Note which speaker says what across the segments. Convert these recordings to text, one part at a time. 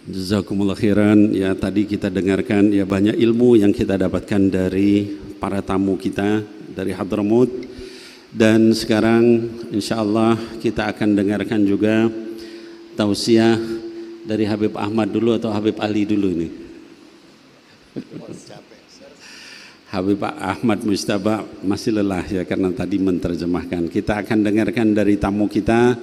Speaker 1: Jazakumullah khairan. Ya, tadi kita dengarkan ya banyak ilmu yang kita dapatkan dari para tamu kita dari Hadramut, dan sekarang insyaallah kita akan dengarkan juga tausiah dari Habib Ahmad dulu atau Habib Ali dulu ini. Habib Ahmad Mujtaba masih lelah ya karena tadi menerjemahkan. Kita akan dengarkan dari tamu kita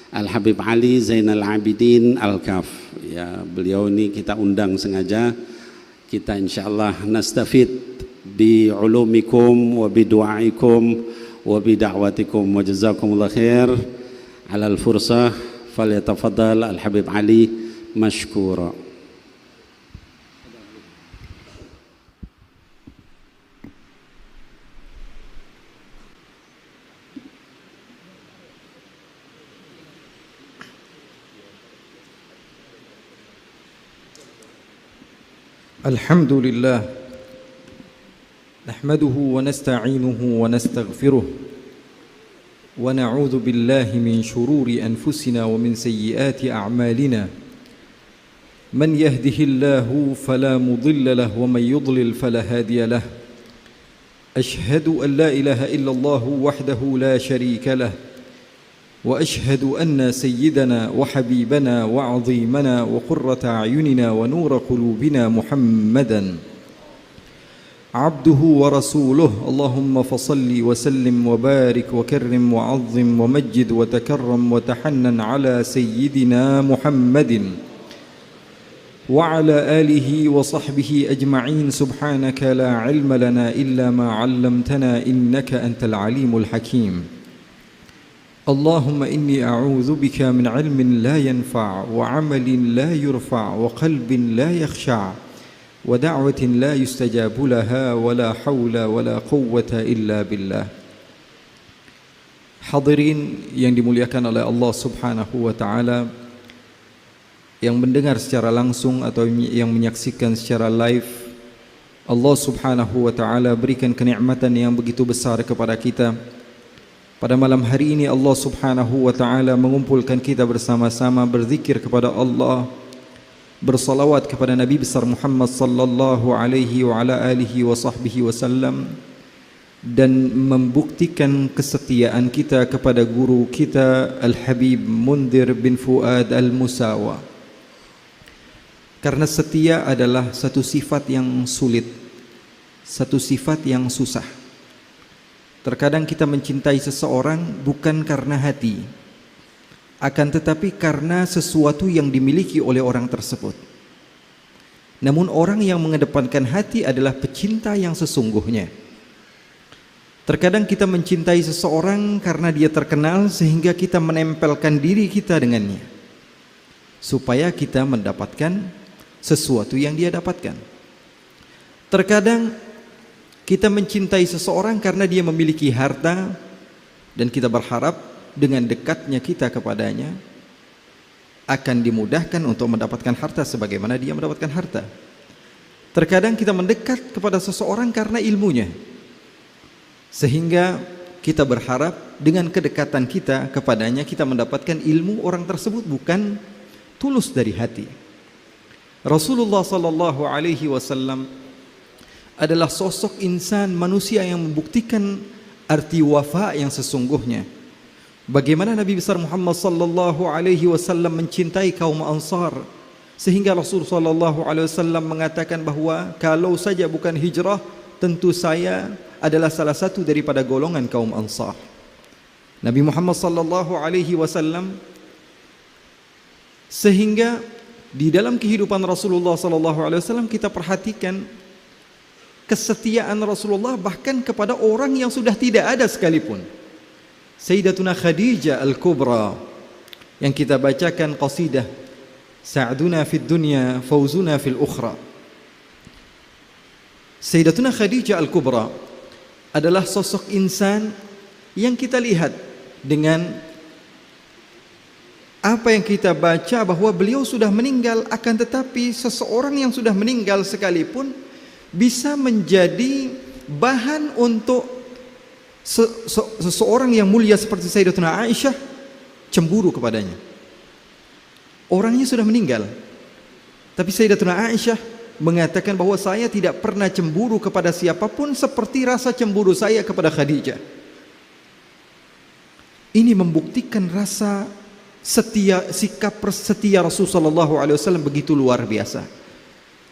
Speaker 1: Al-Habib Ali Zainal Abidin Al-Kaf. Ya, beliau ini kita undang sengaja. Kita insyaallah nastafid bi ulumikum wa bi du'aikum wa bi da'watikum wa jazakumullah khair ala al-fursah. Falyatafaddal Al-Habib Ali mashkura.
Speaker 2: الحمد لله نحمده ونستعينه ونستغفره ونعوذ بالله من شرور أنفسنا ومن سيئات أعمالنا من يهده الله فلا مضل له ومن يضلل فلا هادي له أشهد أن لا إله إلا الله وحده لا شريك له وأشهد أن سيدنا وحبيبنا وعظيمنا وقرة أعيننا ونور قلوبنا محمدا عبده ورسوله اللهم فصل وسلم وبارك وكرم وعظم ومجد وتكرم وتحنن على سيدنا محمد وعلى آله وصحبه أجمعين سبحانك لا علم لنا إلا ما علمتنا إنك أنت العليم الحكيم اللهم إني أعوذ بك من علم لا ينفع وعمل لا يرفع وقلب لا يخشع ودعوة لا يستجاب لها ولا حول ولا قوة إلا بالله. Hadirin yang dimuliakan oleh Allah Subhanahu wa taala, yang mendengar secara langsung atau yang menyaksikan secara live, Allah Subhanahu wa taala berikan kenikmatan yang begitu besar kepada kita. Pada malam hari ini Allah Subhanahu wa taala mengumpulkan kita bersama-sama berzikir kepada Allah, bersalawat kepada Nabi besar Muhammad sallallahu alaihi wa ala alihi wa sahbihi wasallam, dan membuktikan kesetiaan kita kepada guru kita Al-Habib Mundhir bin Fuad Al-Musawa. Karena setia adalah satu sifat yang sulit, satu sifat yang susah. Terkadang kita mencintai seseorang bukan karena hati, akan tetapi karena sesuatu yang dimiliki oleh orang tersebut. Namun orang yang mengedepankan hati adalah pecinta yang sesungguhnya. Terkadang kita mencintai seseorang karena dia terkenal sehingga kita menempelkan diri kita dengannya, supaya kita mendapatkan sesuatu yang dia dapatkan. Terkadang kita mencintai seseorang karena dia memiliki harta, dan kita berharap dengan dekatnya kita kepadanya akan dimudahkan untuk mendapatkan harta sebagaimana dia mendapatkan harta. Terkadang kita mendekat kepada seseorang karena ilmunya, sehingga kita berharap dengan kedekatan kita kepadanya kita mendapatkan ilmu orang tersebut bukan tulus dari hati. Rasulullah sallallahu alaihi wasallam adalah sosok insan manusia yang membuktikan arti wafa yang sesungguhnya. Bagaimana Nabi besar Muhammad sallallahu alaihi wasallam mencintai kaum Ansar sehingga Rasul sallallahu alaihi wasallam mengatakan bahwa kalau saja bukan hijrah, tentu saya adalah salah satu daripada golongan kaum Ansar. Nabi Muhammad sallallahu alaihi wasallam, sehingga di dalam kehidupan Rasulullah sallallahu alaihi wasallam kita perhatikan kesetiaan Rasulullah bahkan kepada orang yang sudah tidak ada sekalipun. Sayyidatuna Khadijah Al-Kubra yang kita bacakan qasidah Sa'duna fid dunya fawzuna fil ukhra. Sayyidatuna Khadijah Al-Kubra adalah sosok insan yang kita lihat dengan apa yang kita baca bahwa beliau sudah meninggal, akan tetapi seseorang yang sudah meninggal sekalipun bisa menjadi bahan untuk seseorang yang mulia seperti Sayyidatuna Aisyah cemburu kepadanya. Orangnya sudah meninggal, Tapi Sayyidatuna Aisyah mengatakan bahwa saya tidak pernah cemburu kepada siapapun seperti rasa cemburu saya kepada Khadijah. Ini membuktikan rasa setia, sikap setia Rasulullah SAW begitu luar biasa.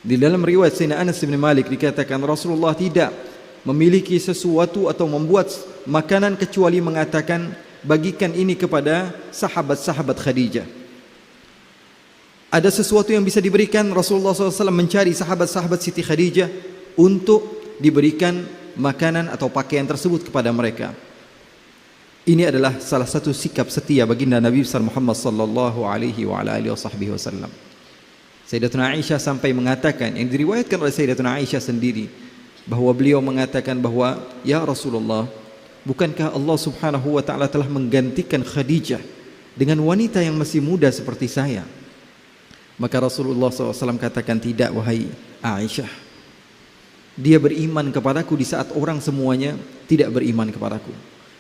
Speaker 2: Di dalam riwayat Sayyidina Anas bin Malik dikatakan Rasulullah tidak memiliki sesuatu atau membuat makanan kecuali mengatakan, bagikan ini kepada sahabat-sahabat Khadijah. Ada sesuatu yang bisa diberikan, Rasulullah SAW mencari sahabat-sahabat Siti Khadijah untuk diberikan makanan atau pakaian tersebut kepada mereka. Ini adalah salah satu sikap setia baginda Nabi besar Muhammad sallallahu alaihi wa ala alihi wasallam. Sayyidatuna Aisyah sampai mengatakan, yang diriwayatkan oleh Sayyidatuna Aisyah sendiri, bahwa beliau mengatakan bahwa, ya Rasulullah, bukankah Allah Subhanahu wa taala telah menggantikan Khadijah dengan wanita yang masih muda seperti saya? Maka Rasulullah SAW katakan, tidak wahai Aisyah, dia beriman kepadaku di saat orang semuanya tidak beriman kepadaku.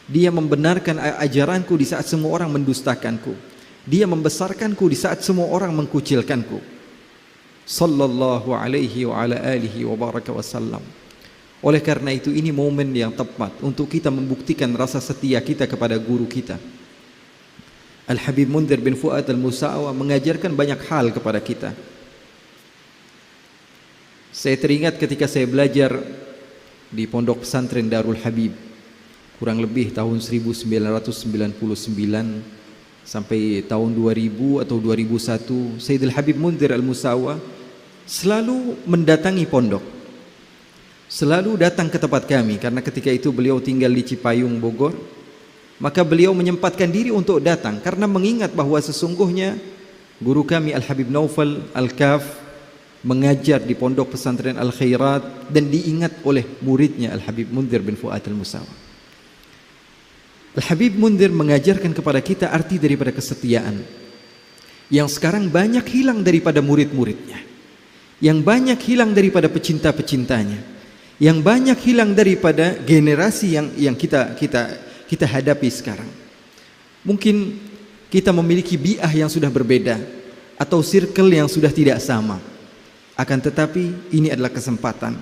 Speaker 2: Dia membenarkan ajaranku di saat semua orang mendustakanku. Dia membesarkanku di saat semua orang mengkucilkanku. Sallallahu alaihi wa ala alihi wa baraka wasallam. Oleh karena itu, ini momen yang tepat untuk kita membuktikan rasa setia kita kepada guru kita. Al-Habib Mundhir bin Fuad Al-Musawa mengajarkan banyak hal kepada kita. Saya teringat ketika saya belajar di Pondok Pesantren Darul Habib, kurang lebih tahun 1999 sampai tahun 2000 atau 2001, Sayyidul Habib Mundhir Al-Musawa selalu mendatangi pondok, selalu datang ke tempat kami, karena ketika itu beliau tinggal di Cipayung, Bogor. Maka beliau menyempatkan diri untuk datang karena mengingat bahwa sesungguhnya guru kami Al-Habib Naufal Al-Kaf mengajar di Pondok Pesantren Al-Khairat dan diingat oleh muridnya Al-Habib Mundhir bin Fuad Al-Musawa. Al-Habib Mundhir mengajarkan kepada kita arti daripada kesetiaan yang sekarang banyak hilang daripada murid-muridnya, yang banyak hilang daripada pecinta-pecintanya, yang banyak hilang daripada generasi yang kita hadapi sekarang. Mungkin kita memiliki bi'ah yang sudah berbeda atau circle yang sudah tidak sama. Akan tetapi ini adalah kesempatan,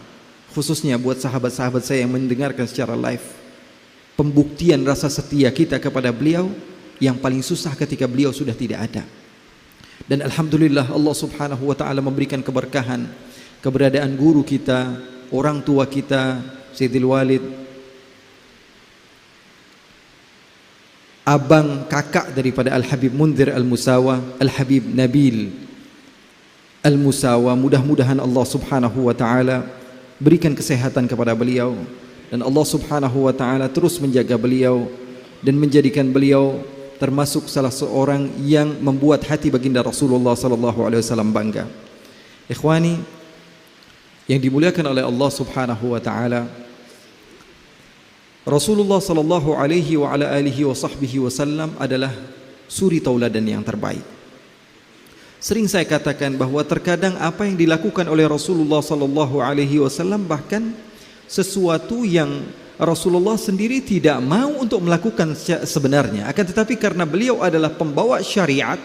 Speaker 2: khususnya buat sahabat-sahabat saya yang mendengarkan secara live, pembuktian rasa setia kita kepada beliau yang paling susah ketika beliau sudah tidak ada. Dan alhamdulillah Allah Subhanahu wa taala memberikan keberkahan keberadaan guru kita, orang tua kita, Sayyidil Walid, abang kakak daripada Al-Habib Mundhir Al-Musawa, Al-Habib Nabil Al-Musawa. Mudah-mudahan Allah Subhanahu wa taala berikan kesehatan kepada beliau dan Allah Subhanahu wa taala terus menjaga beliau dan menjadikan beliau termasuk salah seorang yang membuat hati baginda Rasulullah sallallahu alaihi wasallam bangga. Ikhwani yang dimuliakan oleh Allah Subhanahu wa taala, Rasulullah sallallahu alaihi wa ala alihi wa sahbihi wasallam adalah suri tauladan yang terbaik. Sering saya katakan bahwa terkadang apa yang dilakukan oleh Rasulullah sallallahu alaihi wasallam bahkan sesuatu yang Rasulullah sendiri tidak mau untuk melakukan sebenarnya, akan tetapi karena beliau adalah pembawa syariat,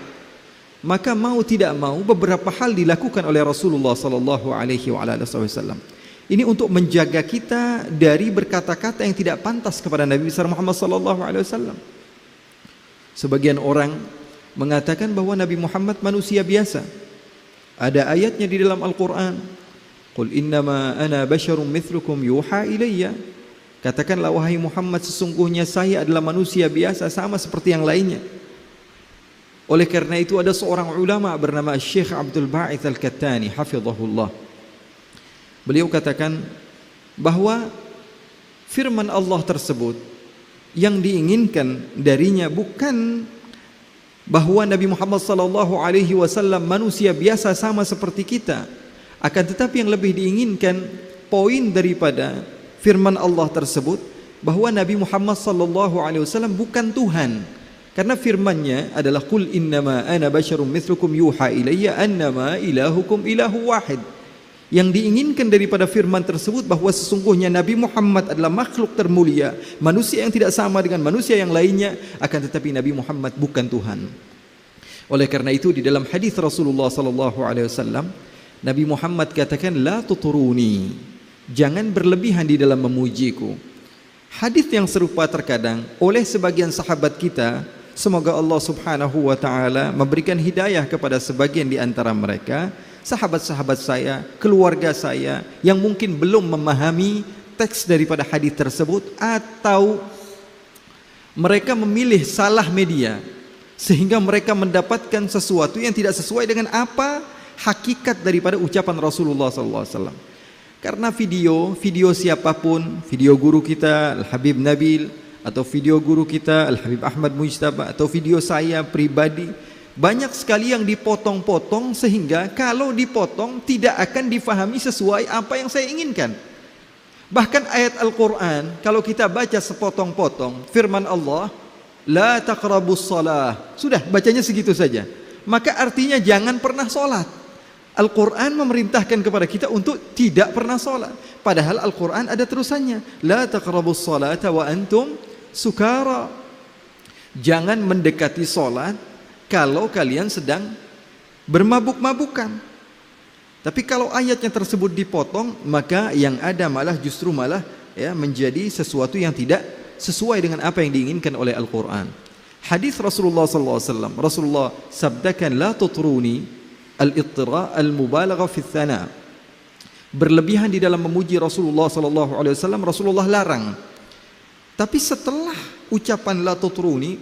Speaker 2: maka mau tidak mau beberapa hal dilakukan oleh Rasulullah sallallahu alaihi wa ala alihi wasallam. Ini untuk menjaga kita dari berkata-kata yang tidak pantas kepada Nabi besar Muhammad sallallahu alaihi wasallam. Sebagian orang mengatakan bahwa Nabi Muhammad manusia biasa. Ada ayatnya di dalam Al-Qur'an, "Qul innama ana basyarum mithlukum yuha ilayya." Katakanlah wahai Muhammad, sesungguhnya saya adalah manusia biasa sama seperti yang lainnya. Oleh karena itu ada seorang ulama bernama Syekh Abdul Ba'ith Al-Kattani hafizahullah. Beliau katakan bahwa firman Allah tersebut yang diinginkan darinya bukan bahwa Nabi Muhammad sallallahu alaihi wasallam manusia biasa sama seperti kita, akan tetapi yang lebih diinginkan poin daripada firman Allah tersebut bahwa Nabi Muhammad sallallahu alaihi wasallam bukan Tuhan, karena firman-Nya adalah qul innama ana basyarum mithlukum yuha ilayya annama ilahukum ilahu wahid. Yang diinginkan daripada firman tersebut bahwa sesungguhnya Nabi Muhammad adalah makhluk termulia, manusia yang tidak sama dengan manusia yang lainnya, akan tetapi Nabi Muhammad bukan Tuhan. Oleh karena itu di dalam hadis Rasulullah sallallahu alaihi wasallam Nabi Muhammad katakan, la tuturuni, jangan berlebihan di dalam memujiku. Hadis yang serupa terkadang oleh sebagian sahabat kita, semoga Allah Subhanahu wa taala memberikan hidayah kepada sebagian di antara mereka, sahabat-sahabat saya, keluarga saya yang mungkin belum memahami teks daripada hadis tersebut, atau mereka memilih salah media sehingga mereka mendapatkan sesuatu yang tidak sesuai dengan apa hakikat daripada ucapan Rasulullah SAW. Karena video siapapun, video guru kita Al-Habib Nabil, atau video guru kita Al-Habib Ahmad Mujtaba, atau video saya pribadi, banyak sekali yang dipotong-potong sehingga kalau dipotong tidak akan difahami sesuai apa yang saya inginkan. Bahkan ayat Al-Quran kalau kita baca sepotong-potong, firman Allah, la taqrabus salah, sudah bacanya segitu saja, maka artinya jangan pernah sholat. Al-Quran memerintahkan kepada kita untuk tidak pernah sholat, padahal Al-Quran ada terusannya, la taqrabus salata wa antum sukara, jangan mendekati sholat kalau kalian sedang bermabuk-mabukan. Tapi kalau ayatnya tersebut dipotong, maka yang ada justru malah menjadi sesuatu yang tidak sesuai dengan apa yang diinginkan oleh Al-Quran. Hadis Rasulullah SAW, Rasulullah sabdakan, la tutruni al-ittira al-mubalagha fi tsana, berlebihan di dalam memuji Rasulullah SAW, Rasulullah larang. Tapi setelah ucapan la tutruni,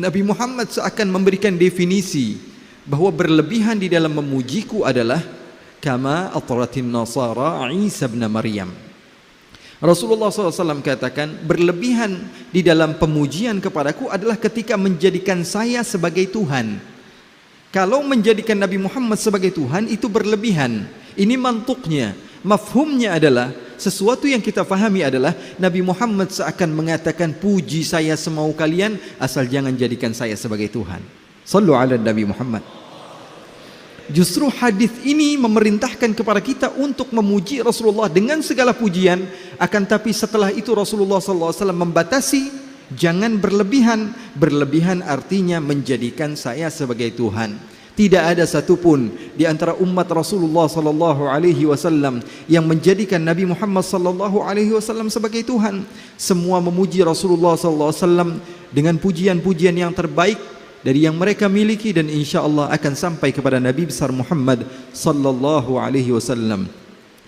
Speaker 2: Nabi Muhammad seakan memberikan definisi bahwa berlebihan di dalam memujiku adalah kama atratin nasara Isa bin Maryam. Rasulullah SAW katakan, berlebihan di dalam pemujian kepadaku adalah ketika menjadikan saya sebagai Tuhan. Kalau menjadikan Nabi Muhammad sebagai Tuhan itu berlebihan. Ini mantuknya, mafhumnya adalah, sesuatu yang kita fahami adalah Nabi Muhammad seakan mengatakan, puji saya semau kalian asal jangan jadikan saya sebagai Tuhan. Sallu ala Nabi Muhammad. Justru hadis ini memerintahkan kepada kita untuk memuji Rasulullah dengan segala pujian, akan tapi setelah itu Rasulullah SAW membatasi, jangan berlebihan. Berlebihan artinya menjadikan saya sebagai Tuhan. Tidak ada satupun di antara umat Rasulullah SAW yang menjadikan Nabi Muhammad SAW sebagai Tuhan. Semua memuji Rasulullah SAW dengan pujian-pujian yang terbaik dari yang mereka miliki, dan insya Allah akan sampai kepada Nabi besar Muhammad SAW.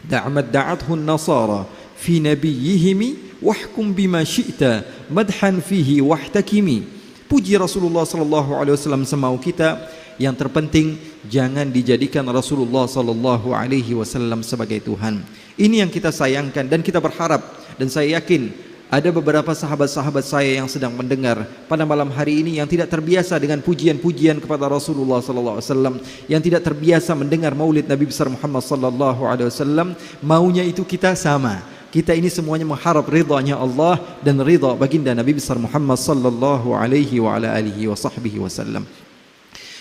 Speaker 2: Da'mat da'athun nasara fi nabiyyihimi wahkum bima syi'ta madhan fihi wahtakimi. Puji Rasulullah SAW semau kita. Yang terpenting jangan dijadikan Rasulullah SAW sebagai Tuhan. Ini yang kita sayangkan dan kita berharap, dan saya yakin ada beberapa sahabat-sahabat saya yang sedang mendengar pada malam hari ini yang tidak terbiasa dengan pujian-pujian kepada Rasulullah SAW, yang tidak terbiasa mendengar maulid Nabi besar Muhammad SAW. Maunya itu kita sama. Kita ini semuanya mengharap ridhanya Allah dan ridha baginda Nabi besar Muhammad sallallahu alaihi wa ala alihi wa sahbihi wasallam.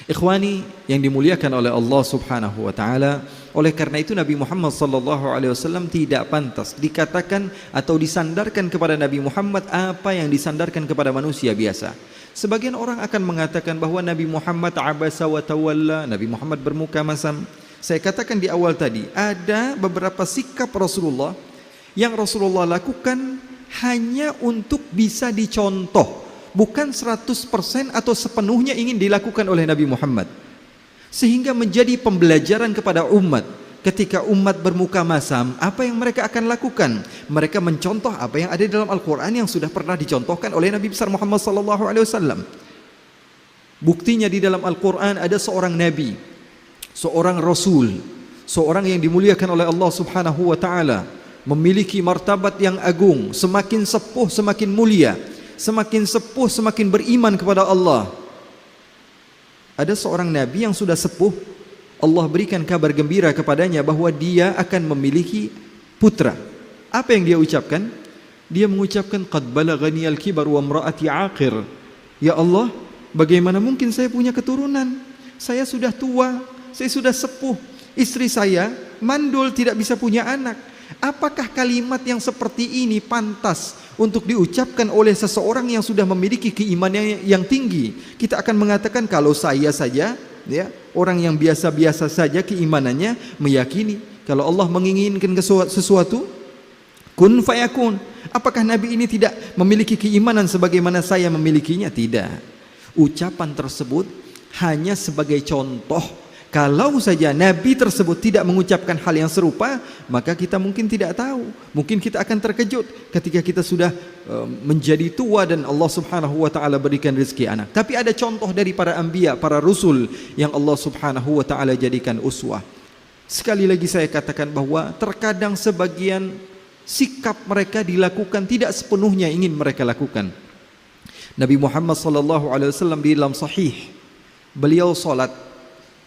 Speaker 2: Ikhwani yang dimuliakan oleh Allah Subhanahu wa taala, oleh karena itu Nabi Muhammad sallallahu alaihi wasallam tidak pantas dikatakan atau disandarkan kepada Nabi Muhammad apa yang disandarkan kepada manusia biasa. Sebagian orang akan mengatakan bahwa Nabi Muhammad abasa wa tawalla, Nabi Muhammad bermuka masam. Saya katakan di awal tadi, ada beberapa sikap Rasulullah yang Rasulullah lakukan hanya untuk bisa dicontoh, bukan 100% atau sepenuhnya ingin dilakukan oleh Nabi Muhammad, sehingga menjadi pembelajaran kepada umat. Ketika umat bermuka masam, apa yang mereka akan lakukan? Mereka mencontoh apa yang ada di dalam Al-Quran yang sudah pernah dicontohkan oleh Nabi besar Muhammad SAW. Buktinya di dalam Al-Quran ada seorang Nabi, seorang Rasul, seorang yang dimuliakan oleh Allah Subhanahu wa ta'ala, memiliki martabat yang agung, semakin sepuh semakin mulia, semakin sepuh semakin beriman kepada Allah. Ada seorang Nabi yang sudah sepuh, Allah berikan kabar gembira kepadanya bahwa dia akan memiliki putra. Apa yang dia ucapkan? Dia mengucapkan, qad balaghani al-kibar wa imra'ati aqir. Ya Allah, bagaimana mungkin saya punya keturunan? Saya sudah tua, saya sudah sepuh, istri saya mandul, tidak bisa punya anak. Apakah kalimat yang seperti ini pantas untuk diucapkan oleh seseorang yang sudah memiliki keimanan yang tinggi? Kita akan mengatakan, kalau saya saja ya, orang yang biasa-biasa saja keimanannya meyakini kalau Allah menginginkan sesuatu, kun fayakun. Apakah Nabi ini tidak memiliki keimanan sebagaimana saya memilikinya? Tidak. Ucapan tersebut hanya sebagai contoh. Kalau saja Nabi tersebut tidak mengucapkan hal yang serupa, maka kita mungkin tidak tahu. Mungkin kita akan terkejut ketika kita sudah menjadi tua dan Allah Subhanahu wa taala berikan rezeki anak. Tapi ada contoh dari para anbiya, para rasul yang Allah Subhanahu wa taala jadikan uswah. Sekali lagi saya katakan bahwa terkadang sebagian sikap mereka dilakukan tidak sepenuhnya ingin mereka lakukan. Nabi Muhammad sallallahu alaihi wasallam di dalam sahih, beliau salat.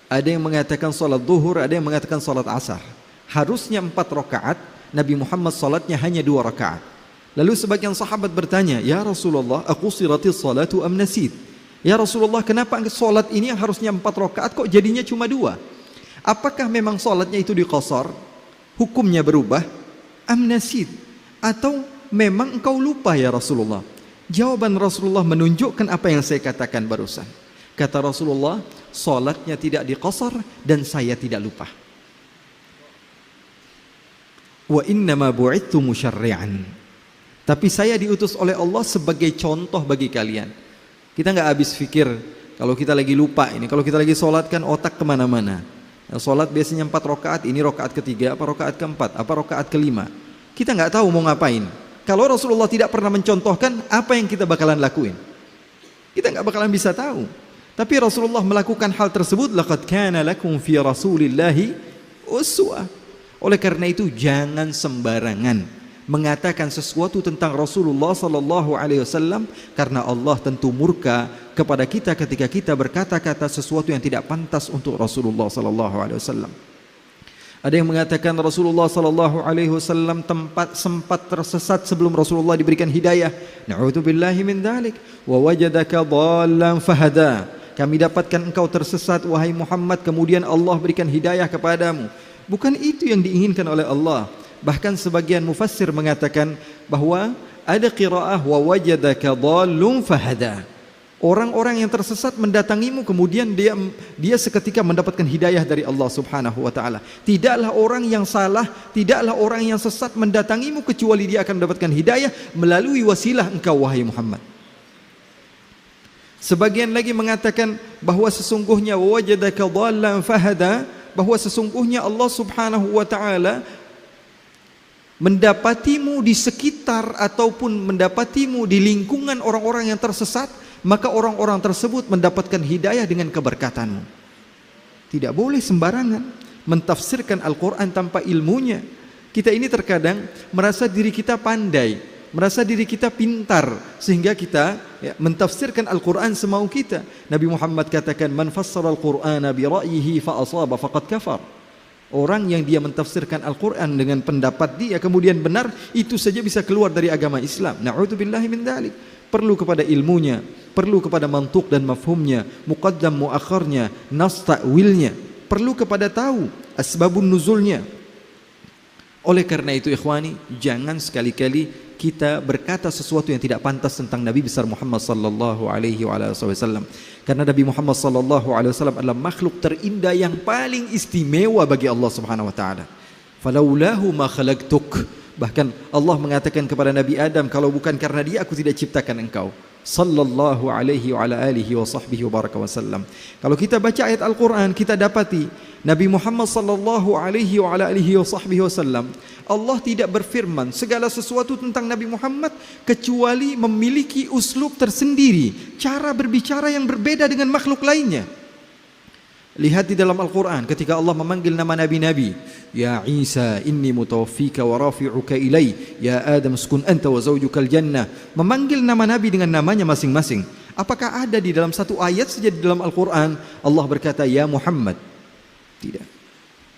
Speaker 2: Ada yang mengatakan salat zuhur, ada yang mengatakan salat asar. Harusnya 4 rakaat, Nabi Muhammad salatnya hanya 2 rakaat. Lalu sebagian sahabat bertanya, "Ya Rasulullah, aqusiratis salatu am nasid?" Ya Rasulullah, kenapa salat ini yang harusnya 4 rakaat kok jadinya cuma 2? Apakah memang salatnya itu diqasar? Hukumnya berubah? Am nasid? Atau memang engkau lupa ya Rasulullah? Jawaban Rasulullah menunjukkan apa yang saya katakan barusan. Kata Rasulullah, salatnya tidak diqasar dan saya tidak lupa. Wa innama bu'ittu musyarri'an. Tapi saya diutus oleh Allah sebagai contoh bagi kalian. Kita nggak habis pikir kalau kita lagi lupa ini, kalau kita lagi salat kan otak kemana-mana. Salat biasanya 4 rakaat, ini rakaat ketiga, apa rakaat keempat, apa rakaat kelima. Kita nggak tahu mau ngapain. Kalau Rasulullah tidak pernah mencontohkan, apa yang kita bakalan lakuin? Kita nggak bakalan bisa tahu. Tapi Rasulullah melakukan hal tersebut, laqad kana lakum fi rasulillahi uswah. Oleh karena itu jangan sembarangan mengatakan sesuatu tentang Rasulullah sallallahu alaihi wasallam, karena Allah tentu murka kepada kita ketika kita berkata-kata sesuatu yang tidak pantas untuk Rasulullah sallallahu alaihi wasallam. Ada yang mengatakan Rasulullah sallallahu alaihi wasallam sempat tersesat sebelum Rasulullah diberikan hidayah. Na'udzubillahi min dzalik. Wa wajadaka dhallan fahada. Kami dapatkan engkau tersesat wahai Muhammad, kemudian Allah berikan hidayah kepadamu. Bukan itu yang diinginkan oleh Allah. Bahkan sebagian mufassir mengatakan bahwa ada qiraah wa wajadaka dhallun fahada. Orang-orang yang tersesat mendatangimu, kemudian dia seketika mendapatkan hidayah dari Allah Subhanahu wa taala. Tidaklah orang yang salah, tidaklah orang yang sesat mendatangimu kecuali dia akan mendapatkan hidayah melalui wasilah engkau wahai Muhammad. Sebagian lagi mengatakan bahwa sesungguhnya wajadaka dhallan fahada, bahwa sesungguhnya Allah Subhanahu wa taala mendapatimu di sekitar ataupun mendapatimu di lingkungan orang-orang yang tersesat, maka orang-orang tersebut mendapatkan hidayah dengan keberkatanmu. Tidak boleh sembarangan mentafsirkan Al-Quran tanpa ilmunya. Kita ini terkadang merasa diri kita pandai, merasa diri kita pintar, sehingga kita mentafsirkan Al-Quran semau kita. Nabi Muhammad katakan, man fassara Al-Qur'ana bi ra'yihi fa asaba faqad kafar. Orang yang dia mentafsirkan Al-Quran dengan pendapat dia kemudian benar, itu saja bisa keluar dari agama Islam. Na'udzubillahi min dzalik. Perlu kepada ilmunya, perlu kepada mantuk dan mafhumnya, muqaddam muakharnya, nas ta'wilnya, perlu kepada tahu asbabun nuzulnya. Oleh karena itu ikhwani, jangan sekali-kali kita berkata sesuatu yang tidak pantas tentang Nabi besar Muhammad sallallahu alaihi wasallam. Karena Nabi Muhammad sallallahu alaihi wasallam adalah makhluk terindah yang paling istimewa bagi Allah Subhanahu wa taala. Falaulahu ma khalaqtuk. Bahkan Allah mengatakan kepada Nabi Adam, kalau bukan karena dia aku tidak ciptakan engkau. Sallallahu alaihi wa ala alihi wa sahbihi wa baraka wasallam. Kalau kita baca ayat Al-Quran, kita dapati Nabi Muhammad sallallahu alaihi wa ala alihi wa sahbihi wasallam, Allah tidak berfirman segala sesuatu tentang Nabi Muhammad kecuali memiliki uslub tersendiri, cara berbicara yang berbeda dengan makhluk lainnya. Lihat di dalam Al-Quran ketika Allah memanggil nama nabi-nabi, ya Isa inni mutawaffika wa rafi'uka ilai, ya Adam uskun anta wa zawjukal jannah. Memanggil nama nabi dengan namanya masing-masing. Apakah ada di dalam satu ayat saja di dalam Al-Quran Allah berkata ya Muhammad? Tidak.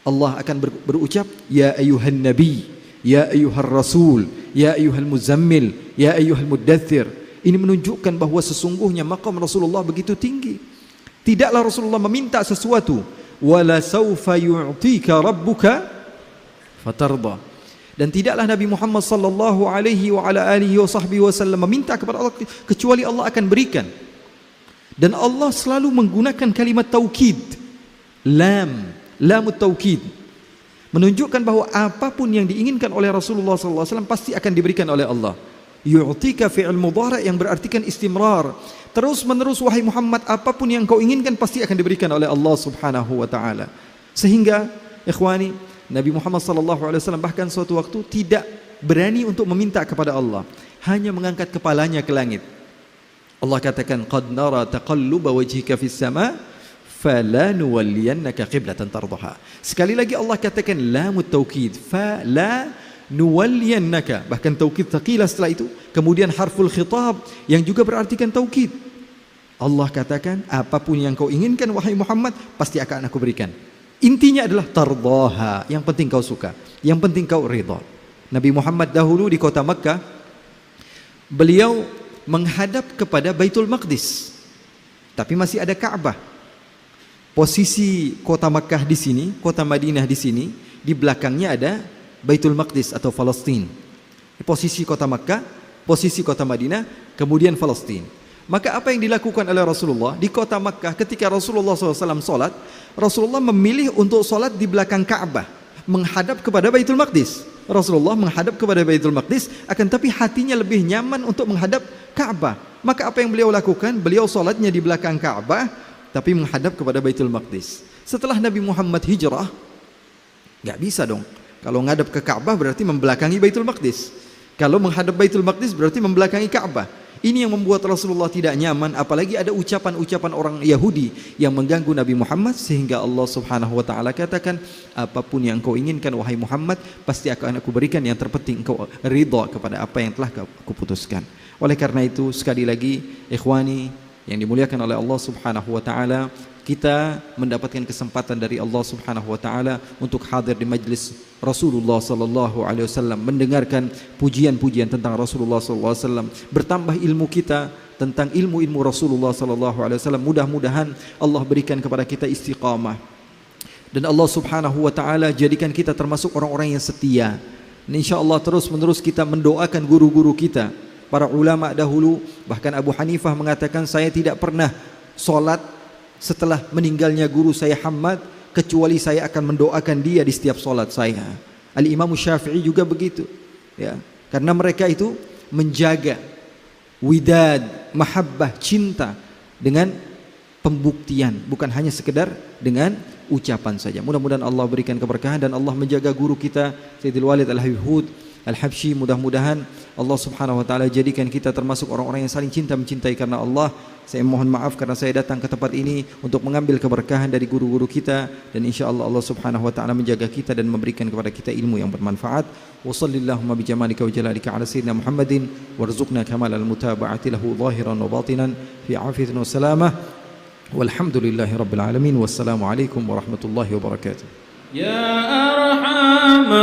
Speaker 2: Allah akan berucap ya ayuhan nabi, ya ayuhar rasul, ya ayuhal muzammil, ya ayuhal muddathir. Ini menunjukkan bahwa sesungguhnya maqam Rasulullah begitu tinggi. Tidaklah Rasulullah meminta sesuatu, wala saufa yu'tika rabbuka fatarda. Dan tidaklah Nabi Muhammad sallallahu alaihi wa ala alihi wa sahbihi wasallam meminta kepada Allah kecuali Allah akan berikan. Dan Allah selalu menggunakan kalimat taukid, lamut taukid, menunjukkan bahwa apapun yang diinginkan oleh Rasulullah SAW pasti akan diberikan oleh Allah. Yu'tika fi'il mudhari' yang berartikan istimrar, terus menerus wahai Muhammad, apapun yang kau inginkan pasti akan diberikan oleh Allah Subhanahu wa taala. Sehingga ikhwani, Nabi Muhammad SAW bahkan suatu waktu tidak berani untuk meminta kepada Allah, hanya mengangkat kepalanya ke langit. Allah katakan, qad nara taqalluba wajhika fis sama falanuwalliyannaka qiblatan tardaha. Sekali lagi Allah katakan lamut taukid, fala nuwalliyannaka, bahkan taukid thaqilah setelah itu, kemudian harful khitab yang juga berartikan taukid. Allah katakan apapun yang kau inginkan wahai Muhammad pasti akan aku berikan. Intinya adalah tardaha, yang penting kau suka, yang penting kau ridha. Nabi Muhammad dahulu di kota Makkah, beliau menghadap kepada Baitul Maqdis, tapi masih ada Ka'bah. Posisi kota Makkah di sini, kota Madinah di sini, di belakangnya ada Baitul Maqdis atau Palestina. Posisi kota Makkah, posisi kota Madinah, kemudian Palestina. Maka apa yang dilakukan oleh Rasulullah di kota Makkah ketika Rasulullah SAW sholat, Rasulullah memilih untuk sholat di belakang Ka'bah, menghadap kepada Baitul Maqdis. Rasulullah menghadap kepada Baitul Maqdis, akan tapi hatinya lebih nyaman untuk menghadap Ka'bah. Maka apa yang beliau lakukan? Beliau sholatnya di belakang Ka'bah, tapi menghadap kepada Baitul Maqdis. Setelah Nabi Muhammad hijrah, nggak bisa dong. Kalau menghadap ke Ka'bah berarti membelakangi Baitul Maqdis. Kalau menghadap Baitul Maqdis berarti membelakangi Ka'bah. Ini yang membuat Rasulullah tidak nyaman, apalagi ada ucapan-ucapan orang Yahudi yang mengganggu Nabi Muhammad, sehingga Allah Subhanahu wa taala katakan, apapun yang kau inginkan wahai Muhammad pasti akan aku berikan, yang terpenting engkau ridha kepada apa yang telah aku putuskan. Oleh karena itu, sekali lagi ikhwani yang dimuliakan oleh Allah Subhanahu wa taala, kita mendapatkan kesempatan dari Allah Subhanahu wa taala untuk hadir di majlis Rasulullah sallallahu alaihi wasallam, mendengarkan pujian-pujian tentang Rasulullah sallallahu alaihi wasallam, bertambah ilmu kita tentang ilmu-ilmu Rasulullah sallallahu alaihi wasallam. Mudah-mudahan Allah berikan kepada kita istiqamah, dan Allah Subhanahu wa taala jadikan kita termasuk orang-orang yang setia. Dan insyaallah terus-menerus kita mendoakan guru-guru kita, para ulama dahulu. Bahkan Abu Hanifah mengatakan, saya tidak pernah sholat setelah meninggalnya guru saya Hammad, kecuali saya akan mendoakan dia di setiap sholat saya. Al-Imam Syafi'i juga begitu, ya, karena mereka itu menjaga widad, mahabbah, cinta dengan pembuktian, bukan hanya sekedar dengan ucapan saja. Mudah-mudahan Allah berikan keberkahan dan Allah menjaga guru kita Sayyidil Walid Al-Habib Hud Al-Habsyi. Mudah-mudahan Allah Subhanahu wa taala jadikan kita termasuk orang-orang yang saling cinta mencintai karena Allah. Saya mohon maaf karena saya datang ke tempat ini untuk mengambil keberkahan dari guru-guru kita, dan insyaallah Allah Subhanahu wa taala menjaga kita dan memberikan kepada kita ilmu yang bermanfaat. Wa sallallahu bi jamalika wa jalalika ala sayyidina Muhammadin warzuqna kamal al-mutaba'ati lahu zahiran wa batinan fi afiyatin wa salamah. Walhamdulillahi rabbil alamin. Wassalamu alaikum warahmatullahi wabarakatuh. Ya arham